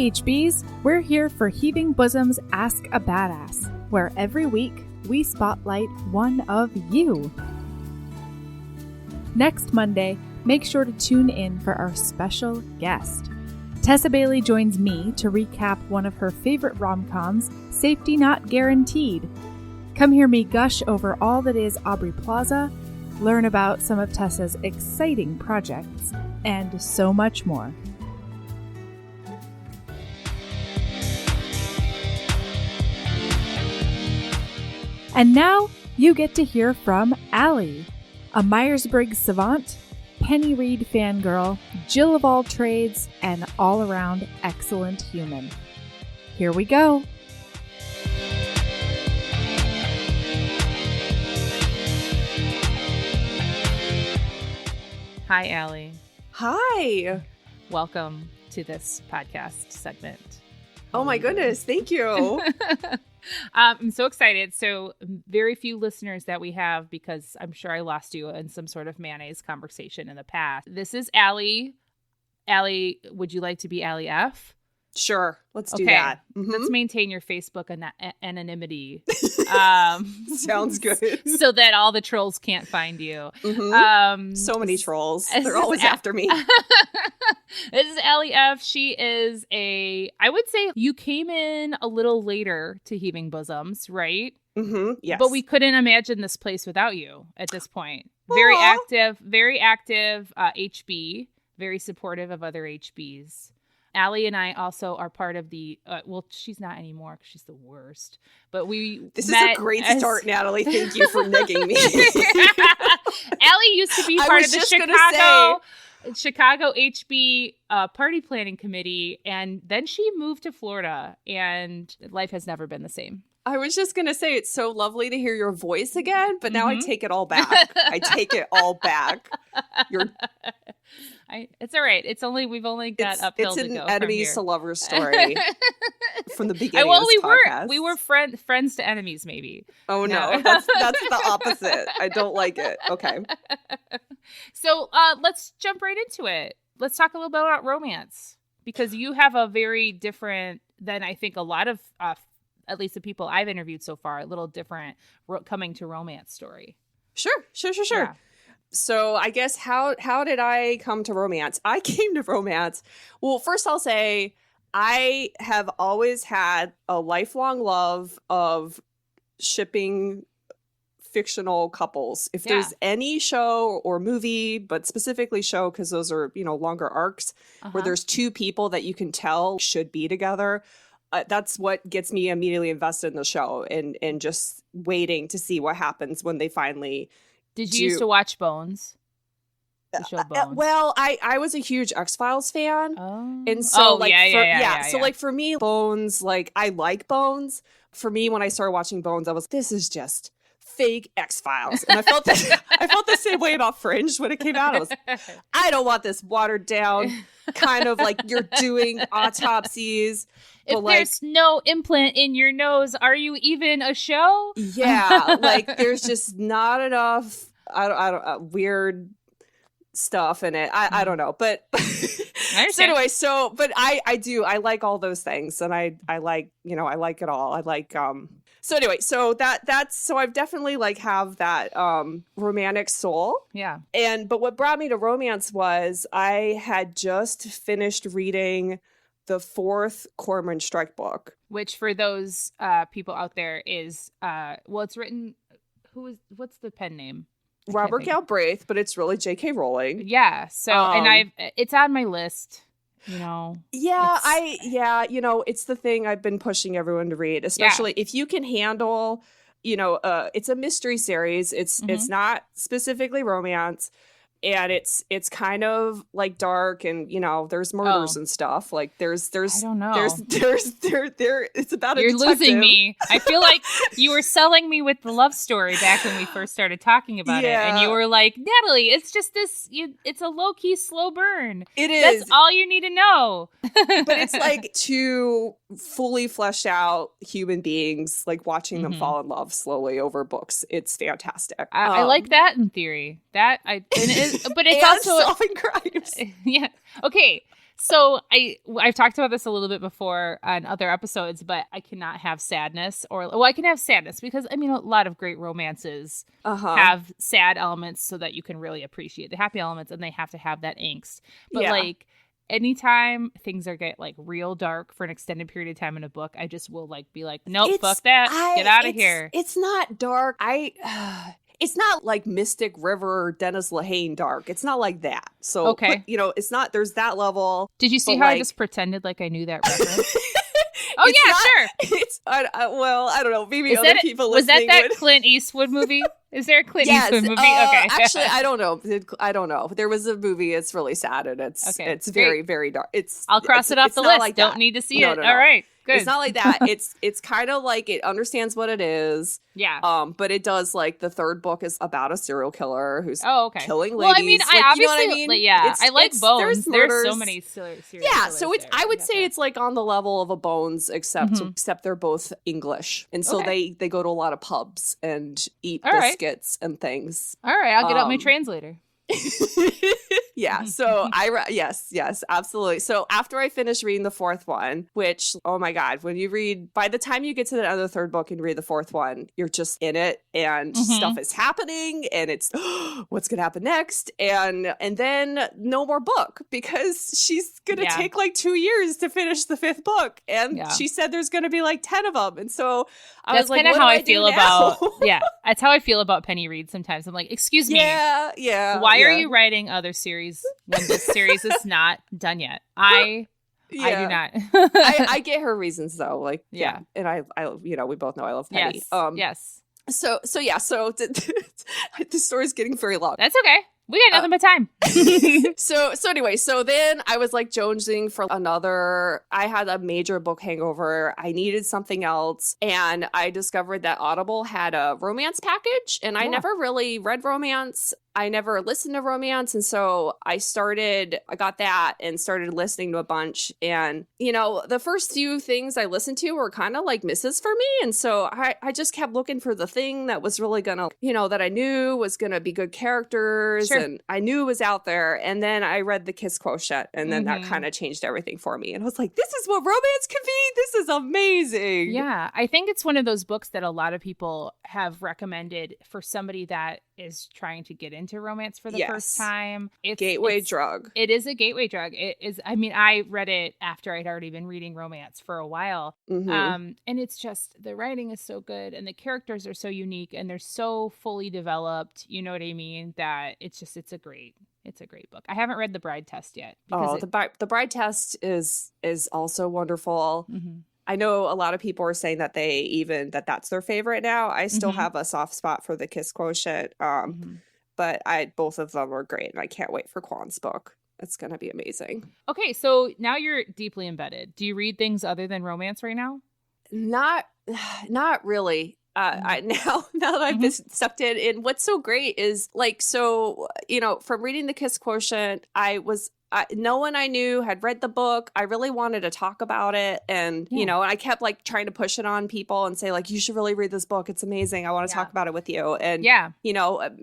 HBs, we're here for Heaving Bosom's Ask a Badass, where every week we spotlight one of you. Next Monday, make sure to tune in for our special guest. Tessa Bailey joins me to recap one of her favorite rom-coms, Safety Not Guaranteed. Come hear me gush over all that is Aubrey Plaza, learn about some of Tessa's exciting projects, and so much more. And now you get to hear from Ali, a Myers-Briggs savant, Penny Reid fangirl, Jill of all trades, and all-around excellent human. Here we go. Hi, Ali. Hi. Welcome to this podcast segment. Oh my goodness. Thank you. I'm so excited. So very few listeners that we have, because I'm sure I lost you in some sort of mayonnaise conversation in the past. This is Ali. Ali, would you like to be Ali F? Sure. Let's do that. Mm-hmm. Let's maintain your Facebook anonymity. Sounds good. So that all the trolls can't find you. Mm-hmm. So many trolls. They're always after me. This is Ali F. She is I would say you came in a little later to Heaving Bosoms, right? Mm-hmm. Yes. But we couldn't imagine this place without you at this point. Aww. Very active HB, very supportive of other HBs. Ali and I also are part of the, she's not anymore because she's the worst. But This is a great start, Natalie. Thank you for negging me. Ali used to be part of the Chicago HB party planning committee. And then she moved to Florida and life has never been the same. I was just going to say, it's so lovely to hear your voice again, but now I take it all back. I take it all back. It's all right. We've only got uphill to go. It's an enemies to lovers story from the beginning of this podcast. We were friends to enemies, maybe. Oh no, that's the opposite. I don't like it. Okay. So let's jump right into it. Let's talk a little bit about romance, because you have a very different than I think a lot of at least the people I've interviewed so far, a little different coming to romance story. Sure. Yeah. So I guess how did I come to romance? I came to romance. Well, first I'll say I have always had a lifelong love of shipping fictional couples. If there's any show or movie, but specifically show, because those are, longer arcs where there's two people that you can tell should be together. That's what gets me immediately invested in the show and just waiting to see what happens when they finally. Did you used to watch Bones? The show Bones. Well, I was a huge X-Files fan. Oh. And so yeah. For me, Bones, I like Bones. For me, when I started watching Bones, I was, this is just fake X-Files. And I felt the same way about Fringe when it came out. I don't want this watered down kind of you're doing autopsies. If there's no implant in your nose, are you even a show? Yeah, there's just not enough weird stuff in it. I don't know, but so anyway, but I like all those things, and I like I like it all. I like So anyway, so I've definitely have that romantic soul. Yeah. But what brought me to romance was I had just finished reading the 4th Cormoran Strike book, which for those people out there is it's written. What's the pen name? Robert Galbraith, but it's really J.K. Rowling. Yeah. So it's on my list. Yeah, it's the thing I've been pushing everyone to read, especially if you can handle, it's a mystery series. It's not specifically romance, and it's kind of dark, and there's murders and stuff. There's I don't know. There it's about a detective. You're losing me. I feel like you were selling me with the love story back when we first started talking about it, and you were like, Natalie, it's just this. It's a low key slow burn. It is. That's all you need to know. But it's two fully fleshed out human beings, watching them fall in love slowly over books. It's fantastic. I like that in theory. But it's and also solving crimes. Yeah. Okay. So I've talked about this a little bit before on other episodes, but I cannot have sadness I can have sadness because I mean a lot of great romances have sad elements so that you can really appreciate the happy elements, and they have to have that angst. But like anytime things get like real dark for an extended period of time in a book, I just will like be like, nope, fuck that, get out of here. It's not dark. It's not like Mystic River or Dennis Lehane dark. It's not like that. So, okay. But, it's not, there's that level. Did you see how I just pretended like I knew that reference? Oh, yeah, sure. It's, well, I don't know. Maybe other people listening was that Clint Eastwood movie? Is there a Clint Eastwood movie? Okay. Actually, I don't know. I don't know. There was a movie. It's really sad, and it's very, very dark. I'll cross it off the list. Like don't need to see it. No. All right. Good. It's not like that. It's kind of like it understands what it is. Yeah. But it does like the third book is about a serial killer who's killing ladies. Well, I mean, I obviously, you know what I mean? Yeah, I like Bones. There's so many serial killers. So I would say it's like on the level of a Bones, except they're both English, and so they go to a lot of pubs and eat biscuits and things. All right, I'll get out my translator. Yeah, so yes, absolutely. So after I finished reading the fourth one, which, oh my God, when you read, by the time you get to the end of the third book and read the fourth one, you're just in it and stuff is happening and it's what's going to happen next? And then no more book because she's going to take like 2 years to finish the fifth book. And she said there's going to be like 10 of them. And so that's kind of how I feel about, that's how I feel about Penny Reid sometimes. I'm like, excuse me. Yeah. Why are you writing other series when this series is not done yet? I do not. I get her reasons though. Like, and I we both know I love Penny. Yes. So the story's getting very long. That's okay. We got nothing but time. So anyway, so then I was like jonesing for another. I had a major book hangover. I needed something else. And I discovered that Audible had a romance package. And I never really read romance. I never listened to romance. And so I got that and started listening to a bunch. And, the first few things I listened to were kind of like misses for me. And so I just kept looking for the thing that was really going to, that I knew was going to be good characters. Sure. And I knew it was out there. And then I read The Kiss Quotient. And then that kind of changed everything for me. And I was like, this is what romance can be. This is amazing. Yeah. I think it's one of those books that a lot of people have recommended for somebody that is trying to get into romance for the first time. It's gateway drug. It is a gateway drug. It is. I mean, I read it after I'd already been reading romance for a while. And it's just, the writing is so good and the characters are so unique and they're so fully developed. You know what I mean? That it's a great book. I haven't read The Bride Test yet. The Bride Test is also wonderful. I know a lot of people are saying that that's their favorite now. I still have a soft spot for The Kiss Quotient. But both of them are great, and I can't wait for Kwan's book. It's going to be amazing. Okay, so now you're deeply embedded. Do you read things other than romance right now? Not really. Now that I've been stepped in, and what's so great is from reading The Kiss Quotient, no one I knew had read the book. I really wanted to talk about it. And, and I kept like trying to push it on people and say like, you should really read this book. It's amazing. I want to talk about it with you. And,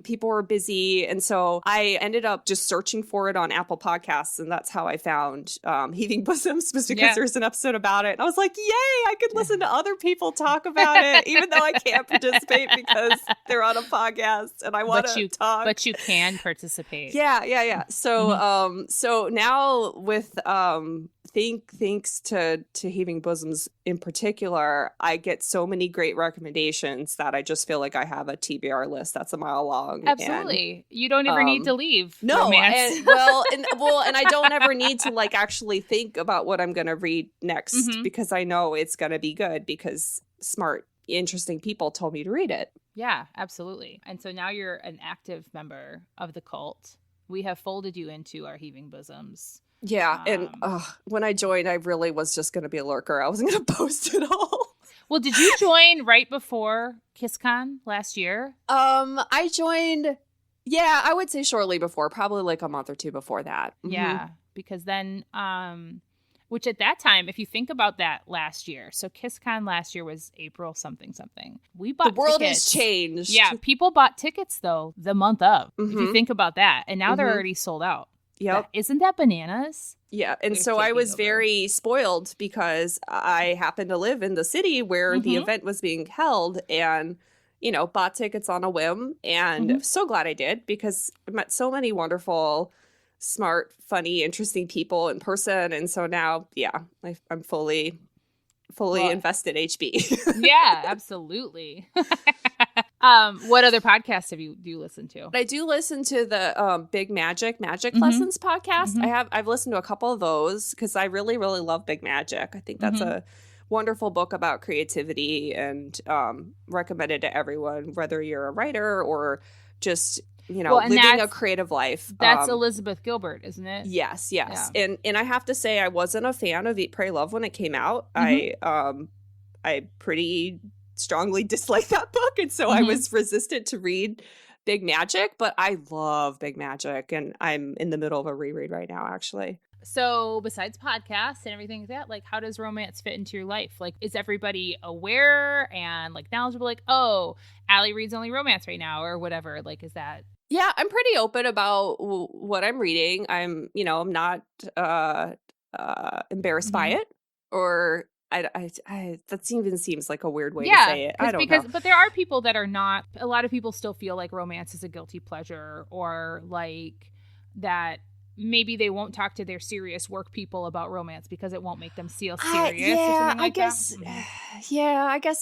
people were busy. And so I ended up just searching for it on Apple Podcasts. And that's how I found Heaving Bosoms, just because there's an episode about it. And I was like, yay, I could listen to other people talk about it, even though I can't participate because they're on a podcast and I want to talk. But you can participate. Yeah. So now with thanks to Heaving Bosoms in particular, I get so many great recommendations that I just feel like I have a TBR list that's a mile long. Absolutely. You don't ever need to leave. No. Romance. And I don't ever need to like actually think about what I'm going to read next because I know it's going to be good because smart, interesting people told me to read it. Yeah, absolutely. And so now you're an active member of the cult. We have folded you into our Heaving Bosoms. Yeah, and when I joined, I really was just going to be a lurker. I wasn't going to post at all. Well, did you join right before KissCon last year? I joined, I would say shortly before, probably like a month or two before that. Yeah, because then, which at that time, if you think about that last year, so KissCon last year was April something. We bought the world tickets. Has changed. Yeah, people bought tickets though the month of. If you think about that, and now they're already sold out. Yep. Isn't that bananas? Yeah. And so I was very spoiled because I happened to live in the city where the event was being held, and, you know, bought tickets on a whim, and so glad I did, because I met so many wonderful, smart, funny, interesting people in person. And so now, yeah, I'm fully invested HB. Yeah, absolutely. What other podcasts do you listen to? I do listen to the Big Magic Lessons podcast. I've listened to a couple of those because I really, really love Big Magic. I think that's a wonderful book about creativity, and recommended to everyone, whether you're a writer or just, you know, living a creative life. That's Elizabeth Gilbert, isn't it? Yes. Yeah. And I have to say, I wasn't a fan of Eat, Pray, Love when it came out. I pretty strongly disliked that book, and so I was resistant to read Big Magic, but I love Big Magic, and I'm in the middle of a reread right now, actually. So besides podcasts and everything like that, like, how does romance fit into your life? Like, is everybody aware and like knowledgeable? Like, oh, Ali reads only romance right now, or whatever. Like, is that? Yeah, I'm pretty open about what I'm reading. I'm not embarrassed by it, or that even seems like a weird way to say it. I don't know. But there are people that are not. A lot of people still feel like romance is a guilty pleasure, or like that maybe they won't talk to their serious work people about romance because it won't make them feel serious. I guess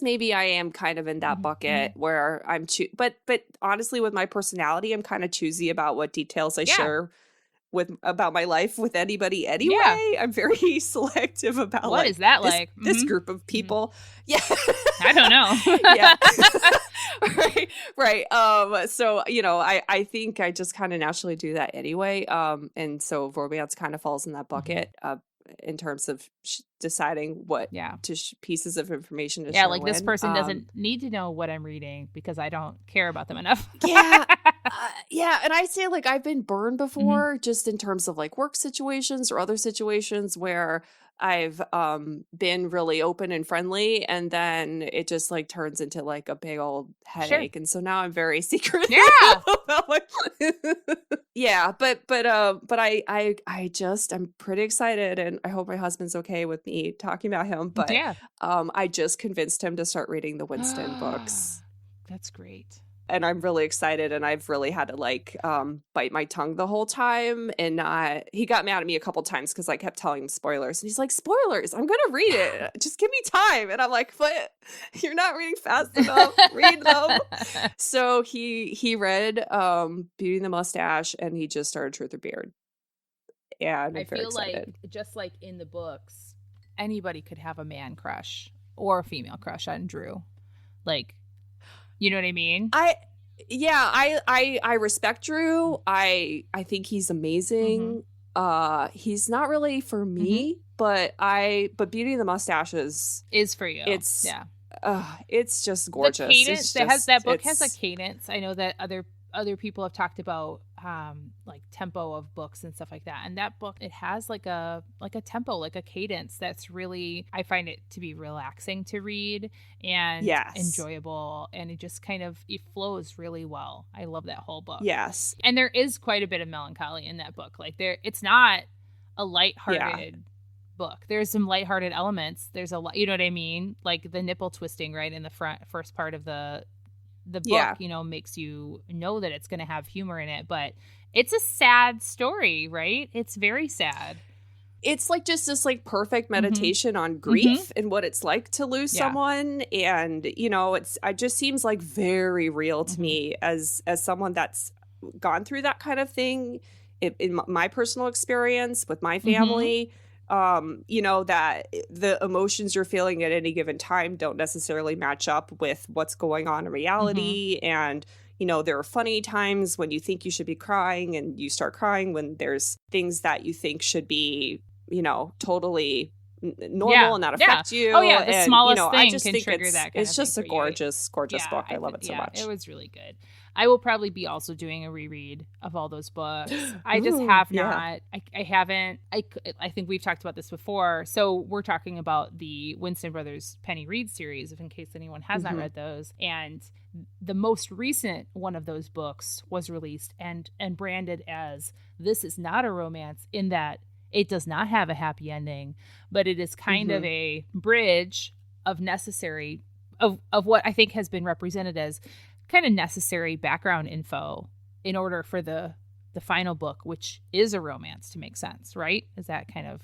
maybe I am kind of in that bucket where I'm but honestly, with my personality, I'm kind of choosy about what details I share about my life with anybody anyway. Yeah. I'm very selective about what is that like this group of people. Yeah. I don't know. Yeah. Right. So, you know, I think I just kind of naturally do that anyway. And so romance kind of falls in that bucket in terms of deciding what pieces of information to share. Yeah, like this person doesn't need to know what I'm reading because I don't care about them enough. Yeah. And I say, like, I've been burned before just in terms of like work situations or other situations where I've been really open and friendly, and then it just like turns into like a big old headache. Sure. And so now I'm very secretive. Yeah. Yeah, but I'm pretty excited, and I hope my husband's okay with me talking about him. But I just convinced him to start reading the Winston books. That's great. And I'm really excited, and I've really had to like bite my tongue the whole time. And he got mad at me a couple times because I kept telling him spoilers, and he's like, "Spoilers? I'm gonna read it. Just give me time." And I'm like, "But you're not reading fast enough. Read them." So he read Beauty and the Mustache, and he just started Truth or Beard. And I feel excited. Like just like in the books, anybody could have a man crush or a female crush on Drew, like. You know what I mean? I respect Drew. I think he's amazing. He's not really for me, but Beauty and the Mustache is for you. It's it's just gorgeous. The cadence that book has a cadence. I know that other people have talked about like tempo of books and stuff like that, and that book, it has like a tempo, like a cadence that's really, I find it to be relaxing to read and enjoyable, and it just kind of, it flows really well. I love that whole book. Yes. And there is quite a bit of melancholy in that book. Like it's not a lighthearted book. There's some lighthearted elements. There's a lot, you know what I mean? Like the nipple twisting right in the first part of the book, you know, makes you know that it's going to have humor in it, but it's a sad story, right? It's very sad. It's like just this like perfect meditation on grief and what it's like to lose someone. And, you know, it just seems like very real to me as someone that's gone through that kind of thing in my personal experience with my family. You know, that the emotions you're feeling at any given time don't necessarily match up with what's going on in reality. And, you know, there are funny times when you think you should be crying and you start crying when there's things that you think should be, you know, totally normal and not affect you. Oh, yeah. The and, smallest you know, thing I just can think trigger that kind it's of just a thing gorgeous book. I love it so much. It was really good. I will probably be also doing a reread of all those books. I just have not. I haven't. I think we've talked about this before. So we're talking about the Winston Brothers Penny Reid series, if in case anyone has not read those. And the most recent one of those books was released and branded as this is not a romance, in that it does not have a happy ending, but it is kind of a bridge of necessary of what I think has been represented as kind of necessary background info in order for the final book, which is a romance, to make sense, right? Is that kind of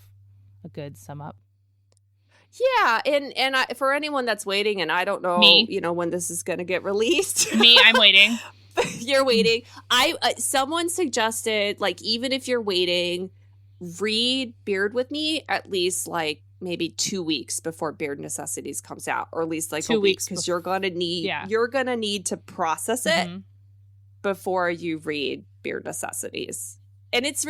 a good sum up? Yeah, and for anyone that's waiting, and I don't know, when this is going to get released. I'm waiting. You're waiting. Someone suggested, like, even if you're waiting, read Beard with Me at least like maybe 2 weeks before Beard Necessities comes out, or at least like 2 weeks, because you're gonna need to process it before you read Beard Necessities. And it's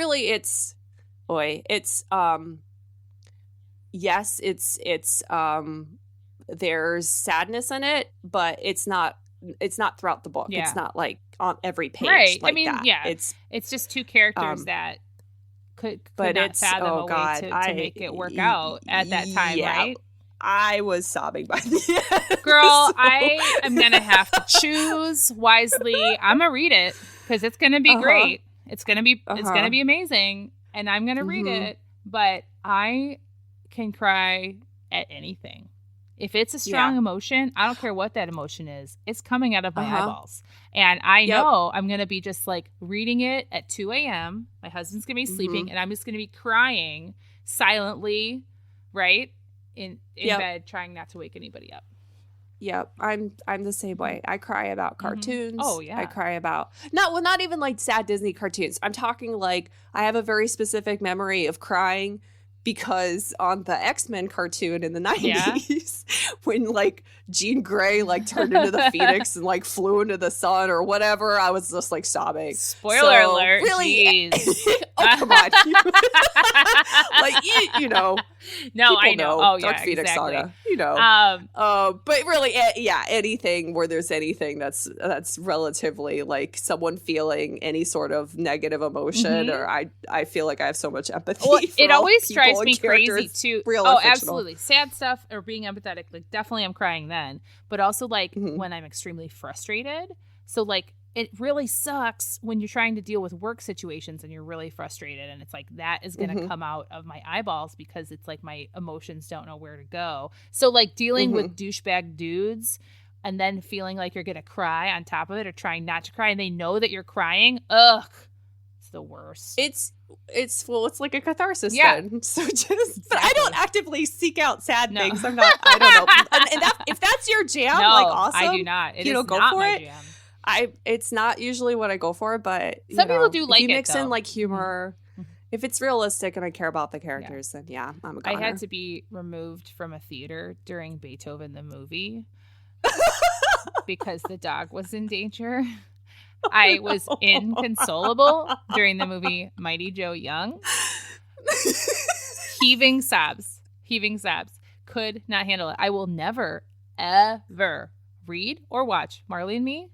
there's sadness in it, but it's not throughout the book. It's not like on every page, right? Like it's just two characters that could not fathom a way to make it work out at that time, right? I was sobbing by the end. Girl, I am going to have to choose wisely. I'm going to read it because it's going to be great. It's going to be amazing, and I'm going to read it, but I can cry at anything. If it's a strong emotion, I don't care what that emotion is. It's coming out of my eyeballs. And I know I'm going to be just like reading it at 2 a.m. My husband's going to be sleeping and I'm just going to be crying silently, right? In bed, trying not to wake anybody up. Yep. I'm the same way. I cry about cartoons. Oh, yeah. I cry about not even like sad Disney cartoons. I'm talking like I have a very specific memory of crying because on the X-Men cartoon in the 90s, when like Jean Grey like turned into the Phoenix and like flew into the sun or whatever, I was just like sobbing. Spoiler alert. Really? Oh, come on. Like, No, I know. Oh, Dark yeah, Phoenix exactly. Saga, but really, anything where there's anything that's relatively like someone feeling any sort of negative emotion, or I feel like I have so much empathy. Well, for it always drives me characters, crazy too. Real absolutely. Sad stuff or being empathetic, like definitely I'm crying then, but also like when I'm extremely frustrated. So like it really sucks when you're trying to deal with work situations and you're really frustrated, and it's like that is going to come out of my eyeballs because it's like my emotions don't know where to go. So like dealing with douchebag dudes and then feeling like you're going to cry on top of it, or trying not to cry and they know that you're crying. Ugh. It's the worst. It's like a catharsis then. So but I don't actively seek out sad things. I don't know. And if that's your jam, like awesome. I do not. It is go not for my it. Jam. It's not usually what I go for, but some people do like it. If you mix in like humor, if it's realistic and I care about the characters, then I'm a goner. I had to be removed from a theater during Beethoven the movie because the dog was in danger. I was inconsolable during the movie Mighty Joe Young. Heaving sobs. Could not handle it. I will never, ever read or watch Marley and Me.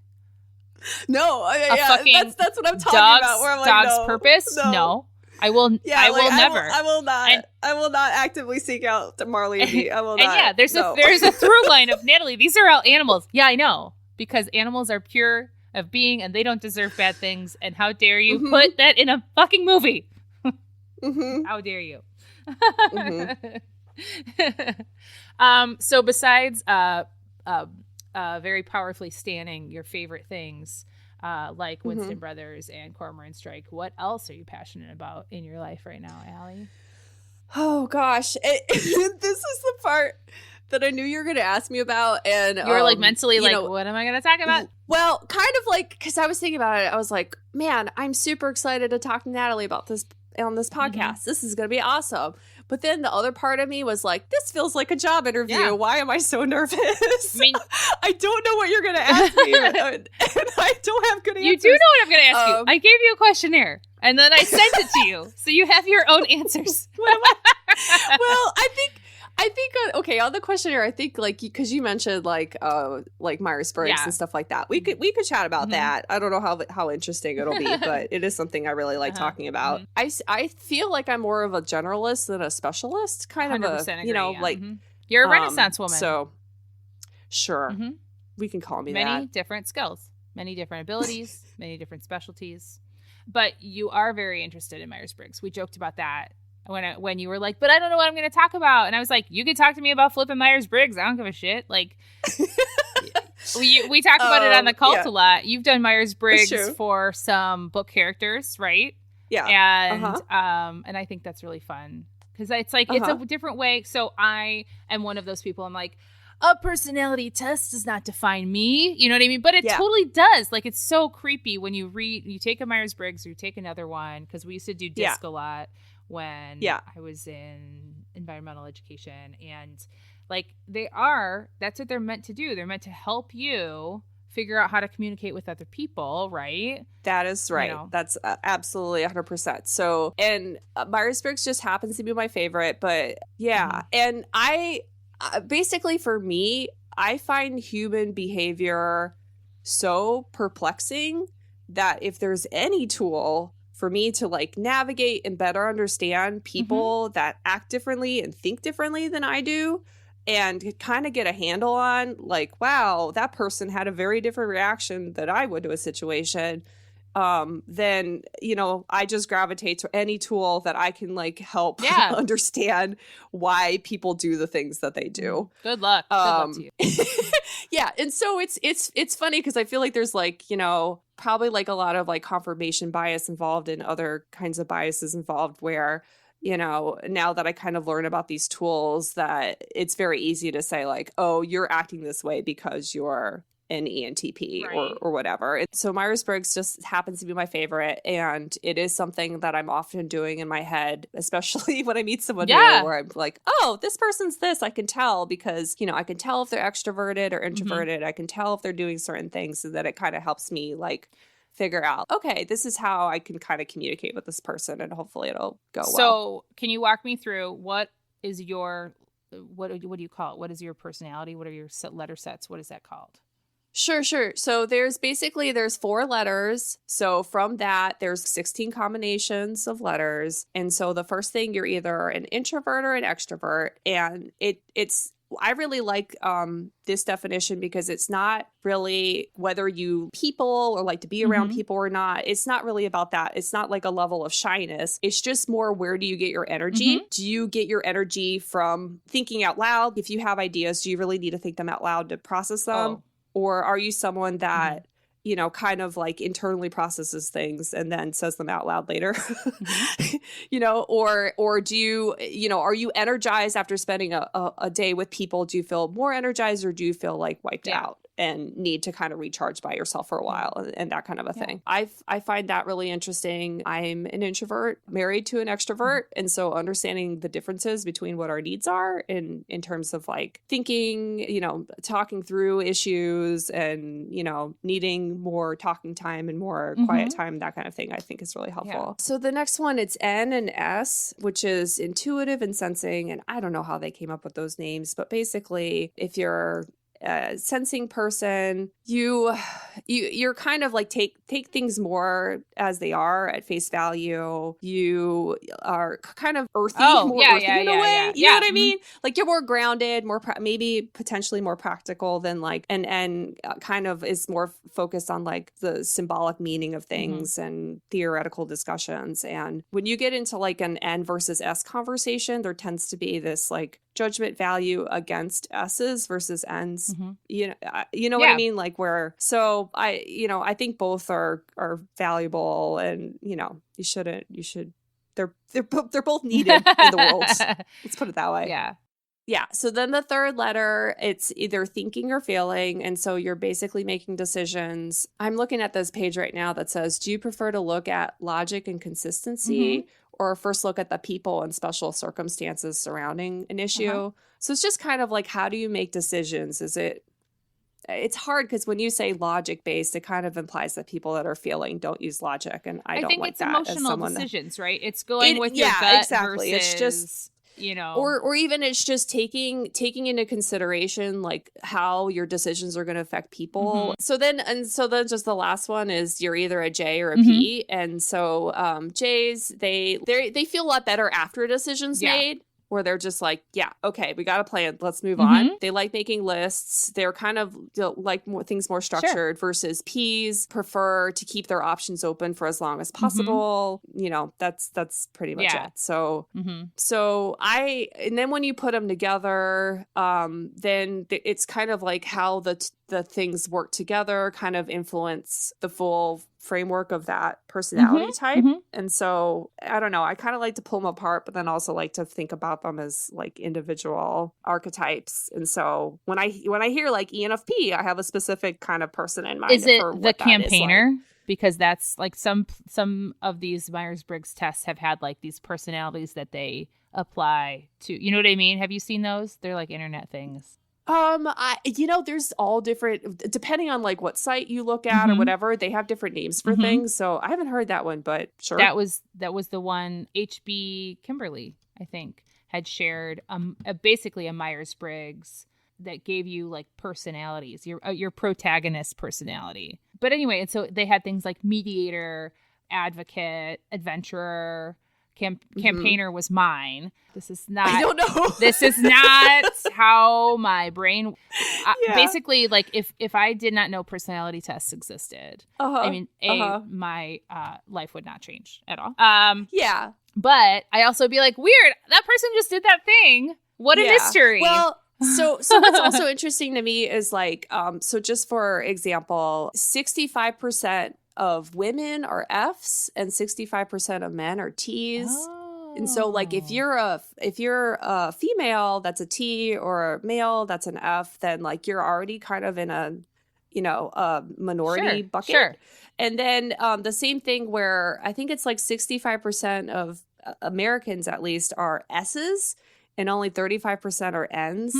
No, that's what I'm talking about. Where I'm like, Dog's Purpose? No. I will never. I will not. I will not actively seek out Marley and Me. I will not. And there's a through line of Natalie. These are all animals. Yeah, I know, because animals are pure of being and they don't deserve bad things. And how dare you put that in a fucking movie? How dare you? So besides very powerfully standing your favorite things like Winston Brothers and Cormoran Strike, what else are you passionate about in your life right now, Ali? Oh gosh, this is the part that I knew you were going to ask me about, and you were like mentally like, what am I going to talk about? Well, kind of like, because I was thinking about it, I was like, man, I'm super excited to talk to Natalie about this on this podcast. This is going to be awesome. But then the other part of me was like, this feels like a job interview. Yeah. Why am I so nervous? I mean, I don't know what you're going to ask me, and I don't have good answers. You do know what I'm going to ask you. I gave you a questionnaire, and then I sent it to you, so you have your own answers. Well, I think on the questionnaire, I think like because you mentioned like Myers-Briggs and stuff like that. We could chat about that. I don't know how interesting it'll be, but it is something I really like talking about. I feel like I'm more of a generalist than a specialist, kind of a agree, like you're a Renaissance woman. So sure, we can call me that. Many different skills, many different abilities, many different specialties. But you are very interested in Myers-Briggs. We joked about that when you were like, but I don't know what I'm going to talk about. And I was like, you could talk to me about flipping Myers-Briggs. I don't give a shit. Like, we talk about it on the cult a lot. You've done Myers-Briggs for some book characters, right? Yeah. And I think that's really fun because it's like, it's a different way. So I am one of those people. I'm like, a personality test does not define me. You know what I mean? But it totally does. Like, it's so creepy when you take a Myers-Briggs or you take another one, because we used to do DISC a lot when I was in environmental education. And like, that's what they're meant to do. They're meant to help you figure out how to communicate with other people, right? That is right. You know? That's absolutely 100%. So, and Myers-Briggs just happens to be my favorite, but and basically, for me, I find human behavior so perplexing that if there's any tool for me to like navigate and better understand people that act differently and think differently than I do, and kind of get a handle on like, wow, that person had a very different reaction than I would to a situation, then, I just gravitate to any tool that I can like help understand why people do the things that they do. Good luck. Good luck to you. Yeah. And so it's funny because I feel like there's like, probably like a lot of like confirmation bias involved and other kinds of biases involved where, now that I kind of learn about these tools, that it's very easy to say like, oh, you're acting this way because you're an ENTP or whatever. And so Myers-Briggs just happens to be my favorite. And it is something that I'm often doing in my head, especially when I meet someone new where I'm like, oh, this person's this. I can tell because, I can tell if they're extroverted or introverted. I can tell if they're doing certain things, so that it kind of helps me like figure out, okay, this is how I can kind of communicate with this person and hopefully it'll go well. So can you walk me through what do you call it? What is your personality? What are your letter sets? What is that called? Sure. So there's 4 letters. So from that, there's 16 combinations of letters. And so the first thing, you're either an introvert or an extrovert. And I really like this definition because it's not really whether you people or like to be around people or not. It's not really about that. It's not like a level of shyness. It's just more, where do you get your energy? Do you get your energy from thinking out loud? If you have ideas, do you really need to think them out loud to process them? Or are you someone that, kind of like internally processes things and then says them out loud later? Or do you, are you energized after spending a day with people? Do you feel more energized, or do you feel like wiped out and need to kind of recharge by yourself for a while and that kind of a thing? I find that really interesting. I'm an introvert married to an extrovert. And so understanding the differences between what our needs are in terms of like thinking, talking through issues and, needing more talking time and more quiet time, that kind of thing, I think is really helpful. So the next one, it's N and S, which is intuitive and sensing. And I don't know how they came up with those names, but basically if you're sensing person, you're kind of like take things more as they are at face value. You are kind of earthy, more earthy in a way. You know what I mean? Like you're more grounded, more maybe potentially more practical than like and kind of is more focused on like the symbolic meaning of things and theoretical discussions. And when you get into like an N versus S conversation, there tends to be this like judgment value against S's versus N's. You know what I mean? Like so I think both are valuable, and you should they're both needed in the world. Let's put it that way. Yeah. So then the third letter, it's either thinking or feeling. And so you're basically making decisions. I'm looking at this page right now that says, do you prefer to look at logic and consistency or first look at the people and special circumstances surrounding an issue? So it's just kind of like, how do you make decisions? It's hard because when you say logic based, it kind of implies that people that are feeling don't use logic. And I don't think like it's that. Emotional decisions, right? It's going with your gut versus... It's just... or even it's just taking into consideration like how your decisions are going to affect people. So then just the last one is you're either a J or a P. And so J's, they feel a lot better after a decision's made, where they're just like, yeah, okay, we got a plan. Let's move on. They like making lists. They're kind of like things more structured versus P's prefer to keep their options open for as long as possible. That's pretty much it. So, and then when you put them together, then it's kind of like how the things work together kind of influence the full framework of that personality type. And so I don't know, I kind of like to pull them apart, but then also like to think about them as like individual archetypes. And so when I hear like ENFP, I have a specific kind of person in mind. Is it the campaigner? Like. Because that's like some of these Myers-Briggs tests have had like these personalities that they apply to, you know what I mean? Have you seen those? They're like internet things. There's all different, depending on like what site you look at or whatever, they have different names for things. So I haven't heard that one, but sure. That was the one HB Kimberly, I think, had shared basically a Myers-Briggs that gave you like personalities, your protagonist personality. But anyway, and so they had things like mediator, advocate, adventurer, campaigner was mine. This is not. I don't know. This is not how my brain. Basically, like if I did not know personality tests existed, I mean, my life would not change at all. But I also be like, weird. That person just did that thing. What a mystery. Well. So what's also interesting to me is like, so just for example, 65% of women are Fs and 65% of men are Ts. Oh. And so like if you're a female that's a T or a male that's an F, then like you're already kind of in a minority bucket. Sure. And then the same thing where I think it's like 65% of Americans at least are S's and only 35% are N's.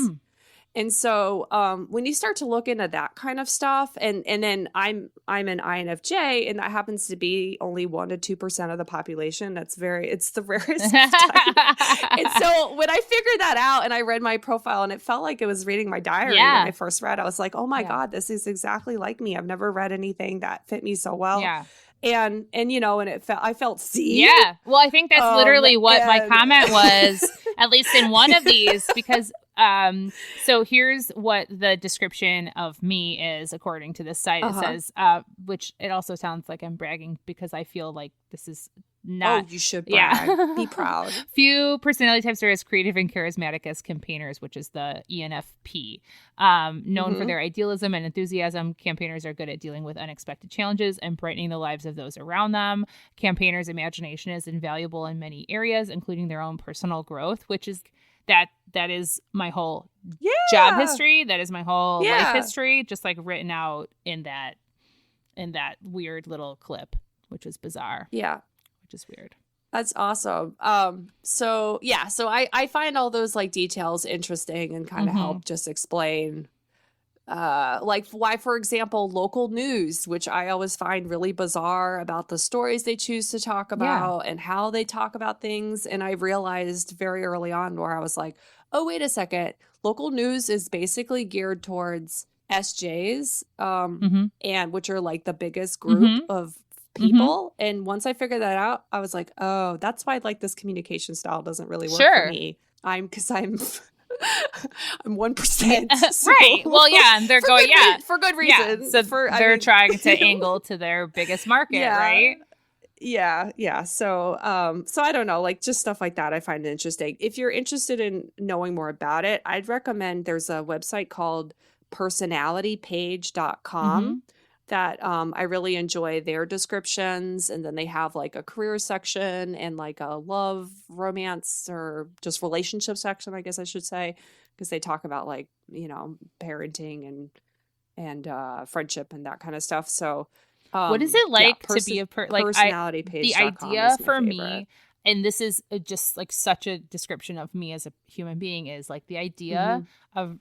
And so when you start to look into that kind of stuff, and then I'm an INFJ, and that happens to be only 1% to 2% of the population. It's the rarest type. And so when I figured that out and I read my profile, and it felt like it was reading my diary when I first read, I was like, oh my God, this is exactly like me. I've never read anything that fit me so well. Yeah. And I felt seen. Yeah. Well, I think that's literally what my comment was, at least in one of these, because so here's what the description of me is according to this site. It says, which it also sounds like I'm bragging because I feel like this is not. Oh, you should brag. Yeah. Be proud. Few personality types are as creative and charismatic as campaigners, which is the ENFP. Known for their idealism and enthusiasm, campaigners are good at dealing with unexpected challenges and brightening the lives of those around them. Campaigners' imagination is invaluable in many areas, including their own personal growth, which is that is my whole job history. That is my whole life history, just like written out in that weird little clip, which is bizarre. Yeah. Which is weird. That's awesome. So I find all those like details interesting and kind of help just explain like why, for example, local news, which I always find really bizarre about the stories they choose to talk about and how they talk about things. And I realized very early on where I was like, oh, wait a second. Local news is basically geared towards SJs, and which are like the biggest group of people. And once I figured that out, I was like, oh, that's why like this communication style doesn't really work for me. I'm 1%. So. Right. Well, yeah. And they're going, for good reason. Yeah. So they're trying to angle to their biggest market, right? Yeah. So I don't know, like just stuff like that I find interesting. If you're interested in knowing more about it, I'd recommend there's a website called personalitypage.com. That I really enjoy their descriptions. And then they have like a career section and like a love, romance, or just relationship section, I guess I should say, because they talk about like, parenting and friendship and that kind of stuff. So what is it like to be a personality page? The idea for me, and this is just like such a description of me as a human being, is like the idea of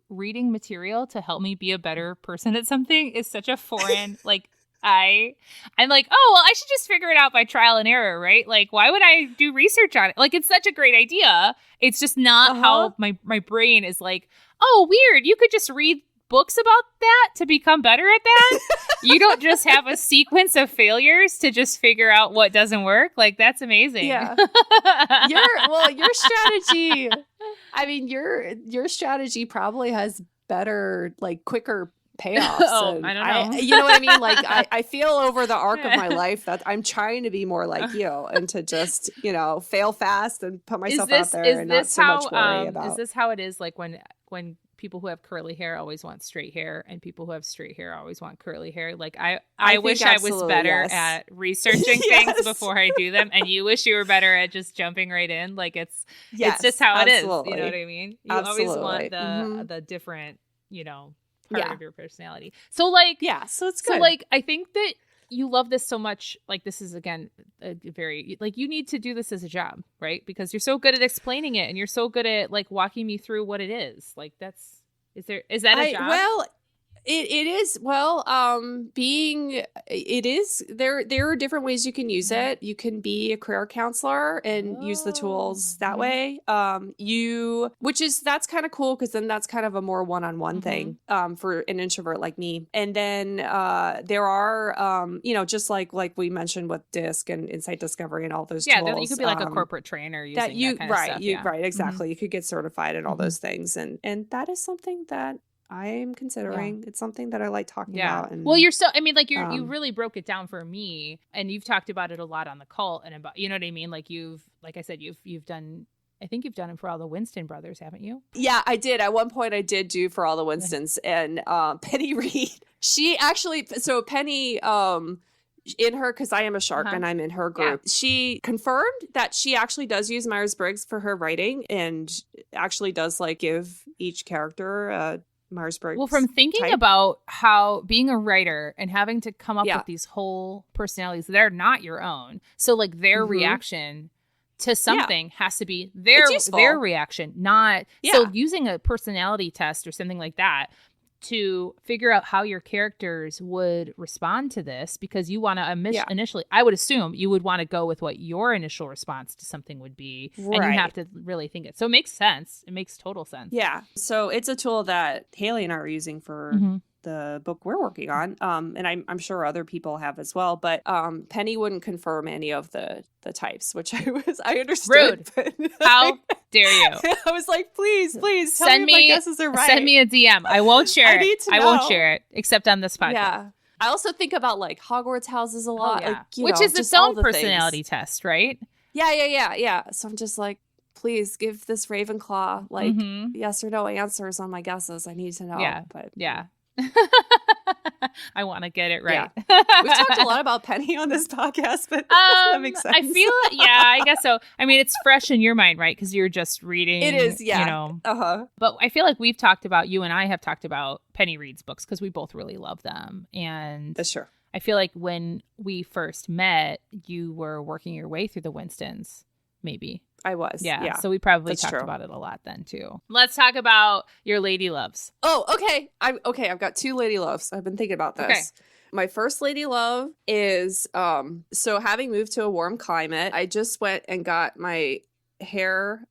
reading material to help me be a better person at something is such a foreign, like I'm like, oh, well, I should just figure it out by trial and error, right? Like, why would I do research on it? Like, it's such a great idea. It's just not how my brain is like, oh, weird. You could just read books about that to become better at that. You don't just have a sequence of failures to just figure out what doesn't work. Like, that's amazing. Yeah. Your strategy, I mean, your strategy probably has better, like, quicker payoffs. I don't know. You know what I mean? Like, I feel over the arc of my life that I'm trying to be more like you and to just, fail fast and put myself out there and not so much worry about. Is this how it is? Like when people who have curly hair always want straight hair and people who have straight hair always want curly hair. Like I wish I was better at researching things before I do them. And you wish you were better at just jumping right in. Like it's just how it is. You know what I mean? You always want the different, part of your personality. So like, so it's good. So like, I think that you love this so much. Like, this is, again, a very, like, you need to do this as a job, right? Because you're so good at explaining it and you're so good at, like, walking me through what it is. Like, is that a job? Well, it is. Well, there are different ways you can use it. You can be a career counselor and use the tools that way. That's kind of cool because then that's kind of a more one-on-one thing for an introvert like me. And then there are, just like we mentioned with DISC and Insight Discovery and all those tools. You could be like a corporate trainer using that kind of stuff. Right, exactly. You could get certified in all those things, and that is something that I'm considering. It's something that I like talking about. And, well, you really broke it down for me, and you've talked about it a lot on the cult and about, you know what I mean? Like I said, you've done, I think you've done it for all the Winston brothers, haven't you? Yeah, I did. At one point I did do for all the Winstons, and Penny Reid, she actually, so Penny, in her, because I am a shark and I'm in her group, she confirmed that she actually does use Myers-Briggs for her writing and actually does like give each character a Myers-Briggs. Well, from thinking about how being a writer and having to come up with these whole personalities, they're not your own. So like their reaction to something has to be their reaction, not so using a personality test or something like that to figure out how your characters would respond to this, because you want to initially, I would assume you would want to go with what your initial response to something would be, and you have to really think it. So it makes sense. It makes total sense. Yeah. So it's a tool that Haley and I are using for the book we're working on, and I'm sure other people have as well. But Penny wouldn't confirm any of the types, which I understood. Rude. How dare you? I was like, please tell me if my guesses are right. Send me a DM. I won't share it. I won't share it except on this podcast. Yeah. I also think about like Hogwarts houses a lot, which is its own personality test, right? Yeah. So I'm just like, please give this Ravenclaw like yes or no answers on my guesses. I need to know. Yeah. I want to get it right. Yeah. We've talked a lot about Penny on this podcast, but that makes sense. I feel, I guess so. I mean, it's fresh in your mind, right? Because you're just reading. It is, yeah. But I feel like you and I have talked about Penny Reid's books because we both really love them. And that's true. I feel like when we first met, you were working your way through the Winstons, maybe. I was. Yeah. So we probably talked about it a lot then too. Let's talk about your lady loves. Oh, okay. I've got 2 lady loves. I've been thinking about this. Okay. My first lady love is so having moved to a warm climate, I just went and got my hair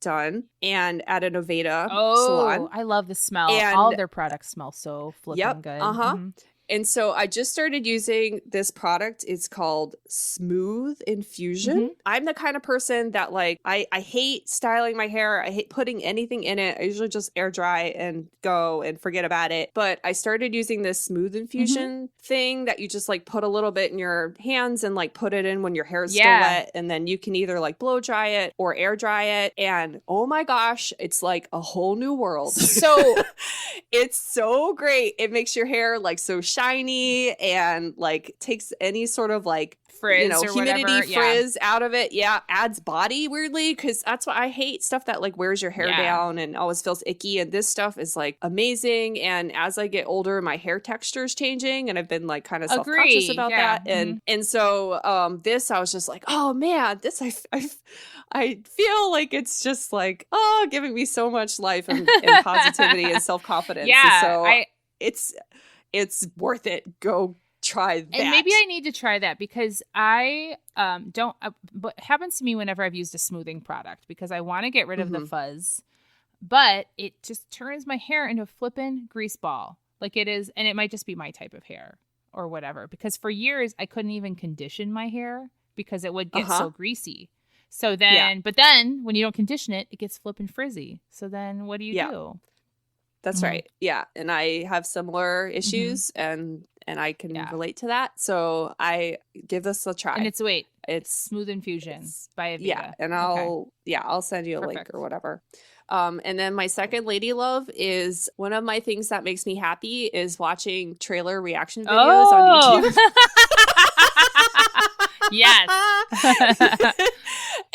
done and at an Oveda salon. I love the smell. And all of their products smell so flipping good. And so I just started using this product. It's called Smooth Infusion. I'm the kind of person that like, I hate styling my hair. I hate putting anything in it. I usually just air dry and go and forget about it. But I started using this Smooth Infusion thing that you just like put a little bit in your hands and like put it in when your hair is still wet. And then you can either like blow dry it or air dry it. And oh my gosh, it's like a whole new world. So it's so great. It makes your hair like so shiny and like takes any sort of like frizz or humidity whatever. Frizz out of it. Adds body weirdly, because that's what I hate, stuff that like wears your hair down and always feels icky, and this stuff is like amazing. And as I get older, my hair texture is changing, and I've been like kind of self-conscious about that. And so this, I was just like, oh man, this I feel like it's just like giving me so much life and positivity and self-confidence. Yeah, and so it's worth it. Go try that. And maybe I need to try that because I don't. What happens to me whenever I've used a smoothing product because I want to get rid of the fuzz, but it just turns my hair into a flippin' grease ball. Like it is, and it might just be my type of hair or whatever. Because for years I couldn't even condition my hair because it would get so greasy. So then, but then when you don't condition it, it gets flippin' frizzy. So then what do you do? That's right. Yeah. And I have similar issues and I can relate to that. So I give this a try. And it's Smooth Infusion by Aveda. Yeah. And I'll send you a link or whatever. And then my second lady love is one of my things that makes me happy is watching trailer reaction videos on YouTube. Yes.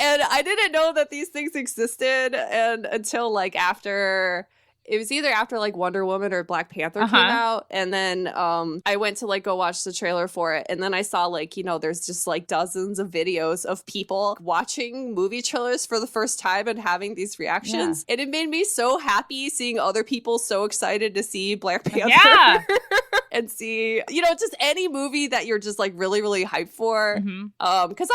And I didn't know that these things existed and until like after it was either after like Wonder Woman or Black Panther came out. And then I went to like go watch the trailer for it. And then I saw like, you know, there's just like dozens of videos of people watching movie trailers for the first time and having these reactions. And it made me so happy seeing other people so excited to see Black Panther. Yeah. And see, you know, just any movie that you're just like really, really hyped for. Because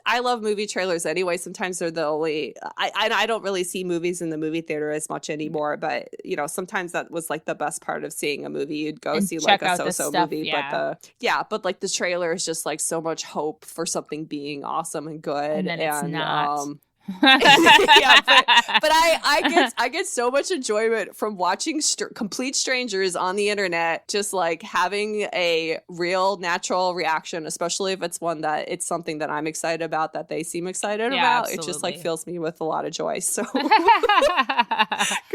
I love movie trailers anyway. Sometimes they're the only, I don't really see movies in the movie theater as much anymore, but you know, sometimes that was like the best part of seeing a movie. You'd go see like a so-so movie, but like the trailer is just like so much hope for something being awesome and good. And then it's not. But I get so much enjoyment from watching complete strangers on the internet just like having a real natural reaction, especially if it's one that it's something that I'm excited about that they seem excited about. Absolutely. It just like fills me with a lot of joy. So go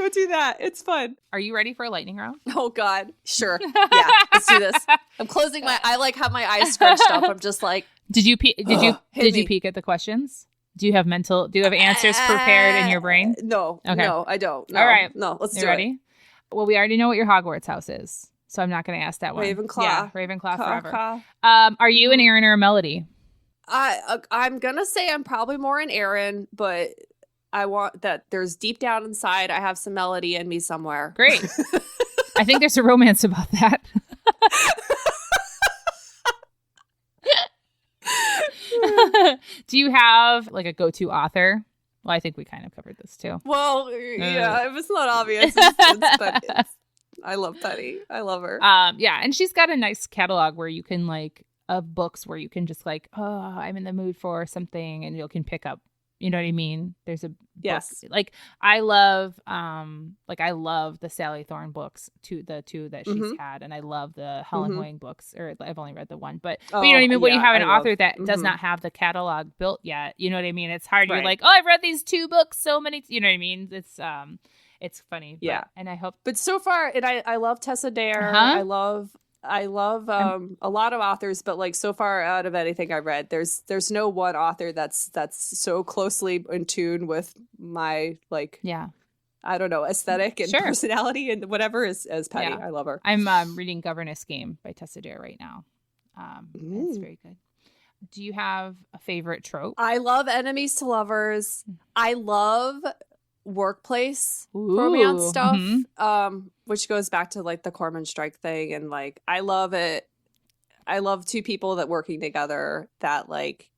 do that. It's fun. Are you ready for a lightning round? Oh God, sure. Yeah, let's do this. I'm closing I like have my eyes scrunched up. I'm just like, did you peek at the questions? Do you have answers prepared in your brain? No. Okay. No, I don't. No. All right. No, let's do ready? it. Well, we already know what your Hogwarts house is, so I'm not going to ask that one. Ravenclaw. Yeah, Ravenclaw forever. Are you an Aaron or a Melody? I'm going to say I'm probably more an Aaron, but I want that there's deep down inside, I have some Melody in me somewhere. Great. I think there's a romance about that. Do you have like a go-to author? Well, I think we kind of covered this too. Well, yeah, if it's not obvious, I love Penny. I love her. Yeah, and she's got a nice catalog where you can like of books where you can just like, oh, I'm in the mood for something, and you can pick up. You know what I mean? There's a book. Like I love the Sally Thorne books, the two that she's had, and I love the Helen Hoang books. Or I've only read the one, but you know what I mean. When you have an author that does not have the catalog built yet, you know what I mean. It's hard. Right. You're like, oh, I've read these 2 books so many. You know what I mean? It's funny. But, and I hope. But so far, and I love Tessa Dare. I love a lot of authors, but like so far out of anything I've read, there's no one author that's so closely in tune with my I don't know, aesthetic and personality and whatever as Penny. I love her. I'm reading Governess Game by Tessa Dare right now. It's very good. Do you have a favorite trope? I love enemies to lovers. I love workplace romance stuff, which goes back to like the Corman strike thing, and like I love it. I love 2 people that working together that like,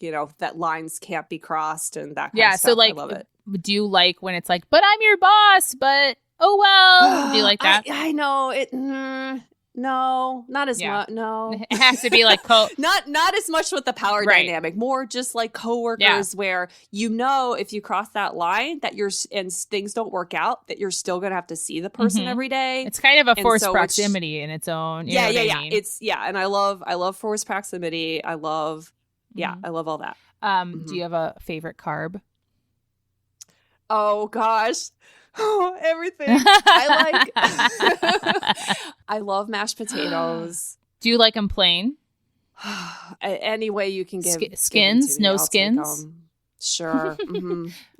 you know, that lines can't be crossed and that kind of stuff. So like, I love it. Do you like when it's like, but I'm your boss, but oh well? Do you like that? I know it. No, not as much. No, it has to be like not as much with the power dynamic. More just like coworkers, where you know if you cross that line that and things don't work out, that you're still gonna have to see the person every day. It's kind of a forced proximity in its own. You know what I mean? It's and I love forced proximity. I love I love all that. Do you have a favorite carb? Oh gosh. Oh, everything. I love mashed potatoes. Do you like them plain? Any way you can give skins, no skins. Sure.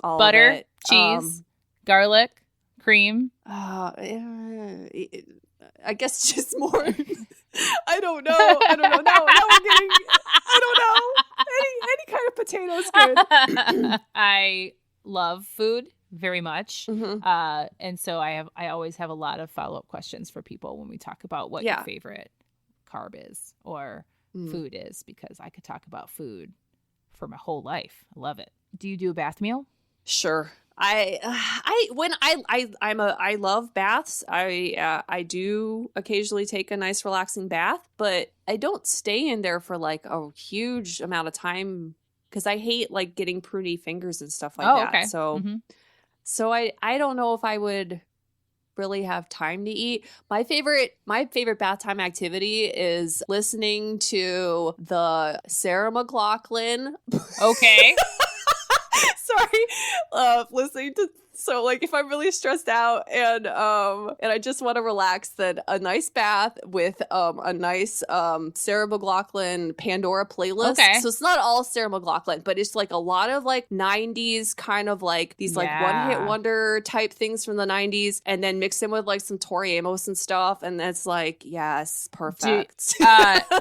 All butter, of it. cheese, garlic, cream. I guess just more. I don't know. Now we're getting. I don't know. Any kind of potato is good. I love food very much. And so I always have a lot of follow-up questions for people when we talk about what your favorite carb is or food is, because I could talk about food for my whole life. I love it. Do you do a bath meal? Sure. I love baths. I do occasionally take a nice relaxing bath, but I don't stay in there for like a huge amount of time because I hate like getting pruny fingers and stuff like that. Okay. So so I don't know if I would really have time to eat. My favorite bath time activity is listening to the Sarah McLachlan. Okay. Sorry. Listening to, so like if I'm really stressed out and I just want to relax, then a nice bath with a nice Sarah McLachlan Pandora playlist. Okay. So it's not all Sarah McLachlan, but it's like a lot of like 90s kind of like these like one-hit wonder type things from the 90s, and then mix in with like some Tori Amos and stuff, and it's like, yes, perfect.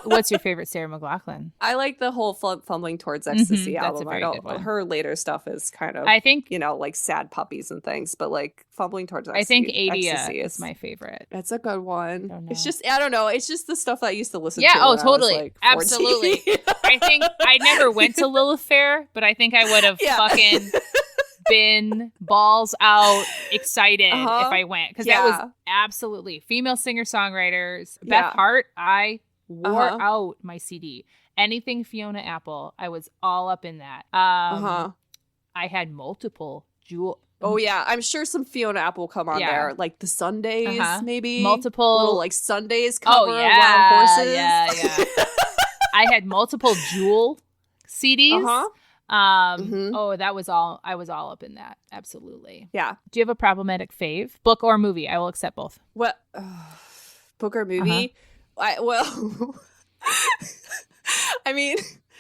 What's your favorite Sarah McLachlan? I like the whole Fumbling Towards Ecstasy album. That's a very good one. Her later stuff is kind of, I think, you know, like sad puppies and things, but like Fumbling Towards Ecstasy. I think Adia is my favorite. That's a good one. It's just, I don't know. It's just the stuff that I used to listen to. Yeah, oh, when totally. I was, like, Absolutely. I think I never went to Lilith Fair, but I think I would have fucking been balls out excited if I went, because that was absolutely female singer-songwriters. Beth Hart, I wore out my CD. Anything Fiona Apple, I was all up in that. I had multiple Jewel. Oh yeah, I'm sure some Fiona Apple will come on there, like the Sundays, maybe multiple little like Sundays cover of Wild Horses. Yeah. I had multiple Jewel CDs. Oh, that was all. I was all up in that. Absolutely. Yeah. Do you have a problematic fave, book or movie? I will accept both. What book or movie? I mean,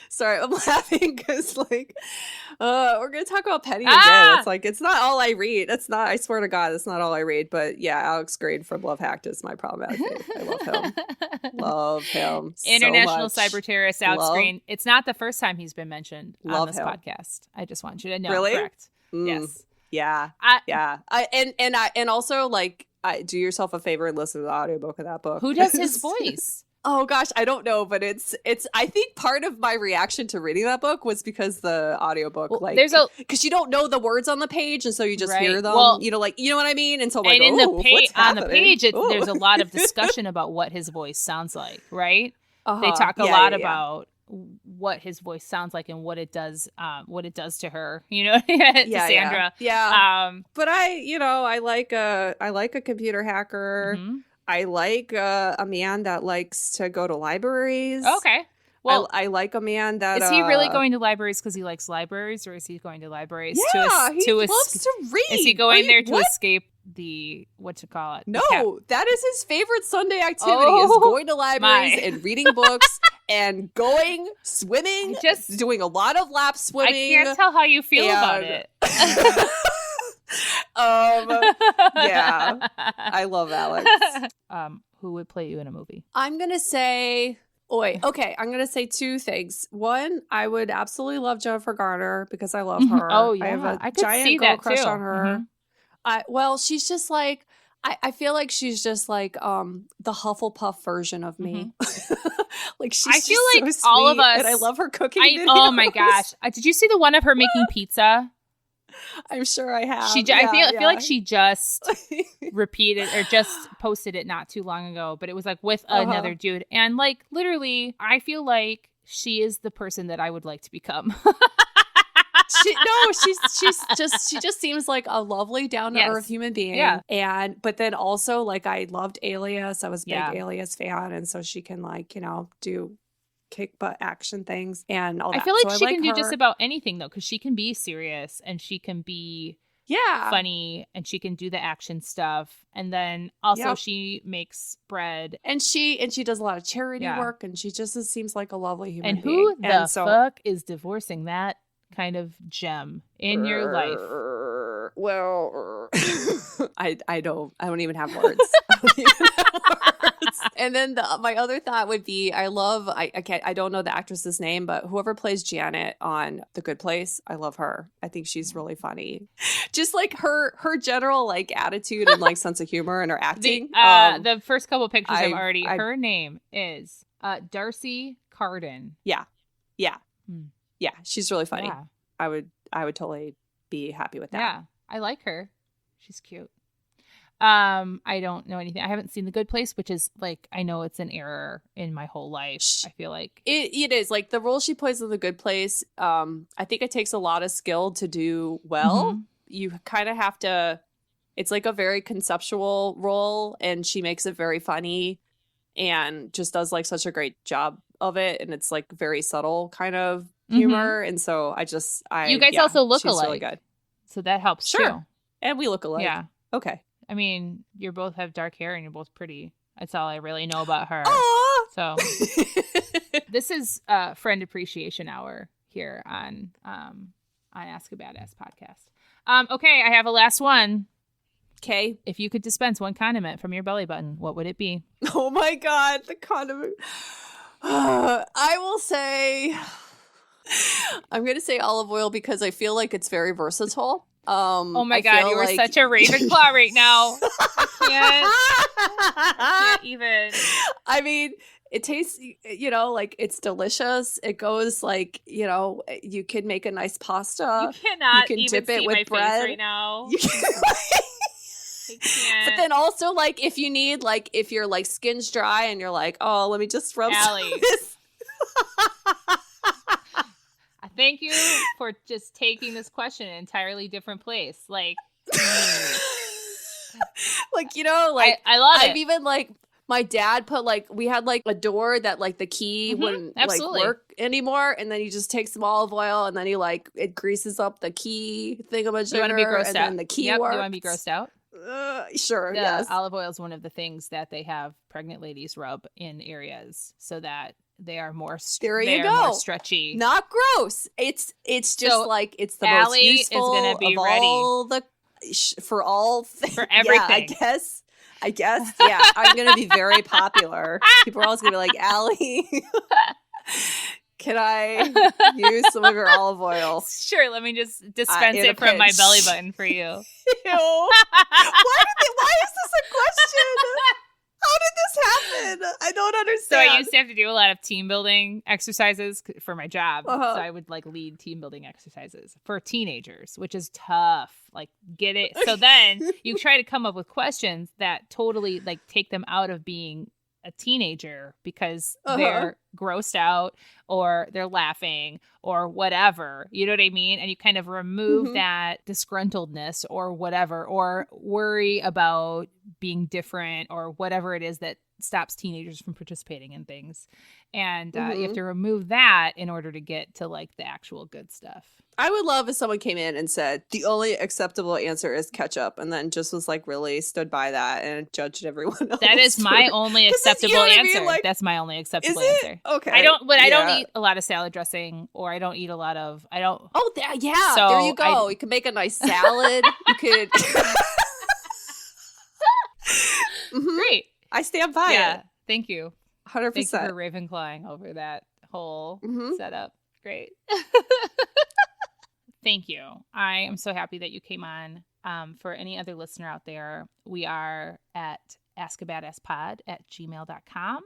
sorry, I'm laughing because like we're gonna talk about Penny again. It's like, it's not all I read. It's not, I swear to God, it's not all I read. But yeah, Alex Grade from Love Hacked is my problematic fave. I love him. Love him. International so much. Cyber Terrorist Alex Green. It's not the first time he's been mentioned on this podcast. I just want you to know. Really? Correct. Yes. Yeah. And also like, do yourself a favor and listen to the audiobook of that book. Who does his voice? Oh gosh, I don't know, but it's I think part of my reaction to reading that book was because the audiobook, like, because you don't know the words on the page, and so you just hear them, you know, like, you know what I mean? And so I'm like, on the page, Ooh. There's a lot of discussion about what his voice sounds like, right? They talk a lot about what his voice sounds like and what it does to her, you know, to Sandra. Yeah. But I like a computer hacker. I like a man that likes to go to libraries. Okay. Well, I like a man that is he really going to libraries because he likes libraries, or is he going to libraries he loves to read? Is he going there to escape the whatchamacallit? No, that is his favorite Sunday activity: is going to libraries and reading books and going swimming. Just doing a lot of lap swimming. I can't tell how you feel about it. Yeah, I love Alex. Who would play you in a movie? I'm gonna say, I'm gonna say two things. One, I would absolutely love Jennifer Garner because I love her. Oh yeah, I have a I could giant see girl that crush too. on her. Well, she's just like, I feel like she's just like the Hufflepuff version of me. Like, she's I feel like so all of sweet, us, and I love her cooking videos. Oh my gosh, did you see the one of her making pizza? I'm sure I have. I feel like she just repeated or just posted it not too long ago, but it was like with another dude, and like literally, I feel like she is the person that I would like to become. She just seems like a lovely, down to earth human being. Yeah. But then also, like, I loved Alias. I was a big Alias fan, and so she can, like, you know, do kick butt action things and all that. I feel like she can do just about anything though, because she can be serious and she can be funny and she can do the action stuff, and then also she makes bread and she does a lot of charity work, and she just seems like a lovely human and being. Who the fuck is divorcing that kind of gem in your life? Well, I don't even have words. I don't even have words. And then my other thought would be, I don't know the actress's name, but whoever plays Janet on The Good Place, I love her. I think she's really funny. Just like her general like attitude and like sense of humor and her acting. The first couple pictures I've already. Her name is Darcy Carden. Yeah. She's really funny. Yeah. I would totally be happy with that. Yeah, I like her. She's cute. I don't know anything. I haven't seen The Good Place, which is like, I know it's an error in my whole life. I feel like it is like the role she plays in The Good Place. I think it takes a lot of skill to do well. Mm-hmm. You kind of have to. It's like a very conceptual role, and she makes it very funny, and just does like such a great job of it. And it's like very subtle kind of humor. And so you guys also look she's alike. Really good. So that helps too. And we look alike. Yeah. Okay. I mean, you both have dark hair and you're both pretty. That's all I really know about her. Aww! So this is Friend Appreciation Hour here on Ask a Badass podcast. Okay, I have a last one. Okay. If you could dispense one condiment from your belly button, what would it be? Oh my God, the condiment. I will say, I'm going to say olive oil because I feel like it's very versatile. Oh my God, you are such a Ravenclaw right now. I can't even. I mean, it tastes, like it's delicious. It goes like, you can make a nice pasta. You cannot you can even dip it see with my bread face right now. I can't. But then also, like, if you need, like, if your like skin's dry and you're like, oh, let me just rub some of this. Thank you for just taking this question in an entirely different place. Like, like, I love it. I've even like my dad put like, we had like a door that like the key wouldn't like work anymore. And then he just takes some olive oil and then he like, it greases up the key thingamajigger. You want to be grossed and out? Then the key works. You want to be grossed out? Sure, yes. Olive oil is one of the things that they have pregnant ladies rub in areas so that they are more more stretchy. Not gross. It's just so, like it's the most useful is gonna be of ready. All the for everything. Yeah, I guess. Yeah, I'm gonna be very popular. People are always gonna be like, Ali, can I use some of your olive oil? Sure. Let me just dispense it from my belly button for you. Why is this a question? How did this happen? I don't understand. So I used to have to do a lot of team building exercises for my job. So I would like lead team building exercises for teenagers, which is tough. Like get it. So then you try to come up with questions that totally like take them out of being a teenager because they're grossed out or they're laughing or whatever, you know what I mean? And you kind of remove that disgruntledness or whatever, or worry about being different or whatever it is that stops teenagers from participating in things. And you have to remove that in order to get to like the actual good stuff. I would love if someone came in and said the only acceptable answer is ketchup, and then just was like really stood by that and judged everyone else. That is my only acceptable answer. I mean? Like, that's my only acceptable answer. Okay. I don't eat a lot of salad dressing, or I don't eat a lot of. I don't. Oh, yeah. So there you go. You can make a nice salad. You could. Great. I stand by it. Thank you. 100%. Thank you for Ravenclawing over that whole setup. Great. Thank you. I am so happy that you came on. For any other listener out there, we are at askabadasspod@gmail.com.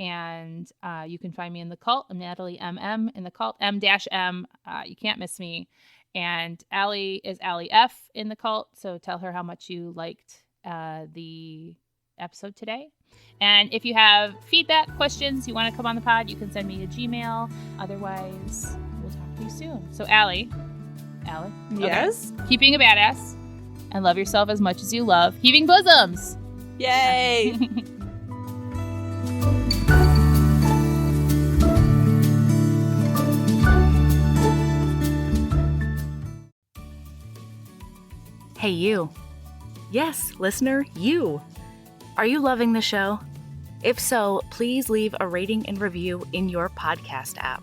And you can find me in the cult. I'm Natalie MM in the cult, M-M. You can't miss me. And Ali is Ali F in the cult. So tell her how much you liked the episode today. And if you have feedback, questions, you want to come on the pod, you can send me a Gmail. Otherwise, we'll talk to you soon. So Ali? Yes? Okay. Keep being a badass and love yourself as much as you love heaving bosoms. Yay! Hey, you. Yes, listener, you. Are you loving the show? If so, please leave a rating and review in your podcast app.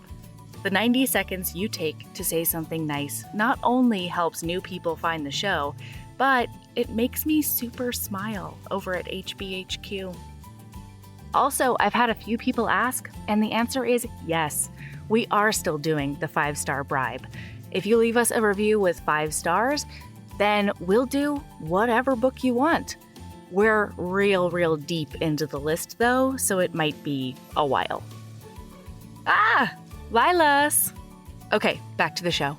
The 90 seconds you take to say something nice not only helps new people find the show, but it makes me super smile over at HBHQ. Also, I've had a few people ask, and the answer is yes. We are still doing the 5-star bribe. If you leave us a review with 5 stars, then we'll do whatever book you want. We're real deep into the list, though, so it might be a while. Lilas! Okay, back to the show.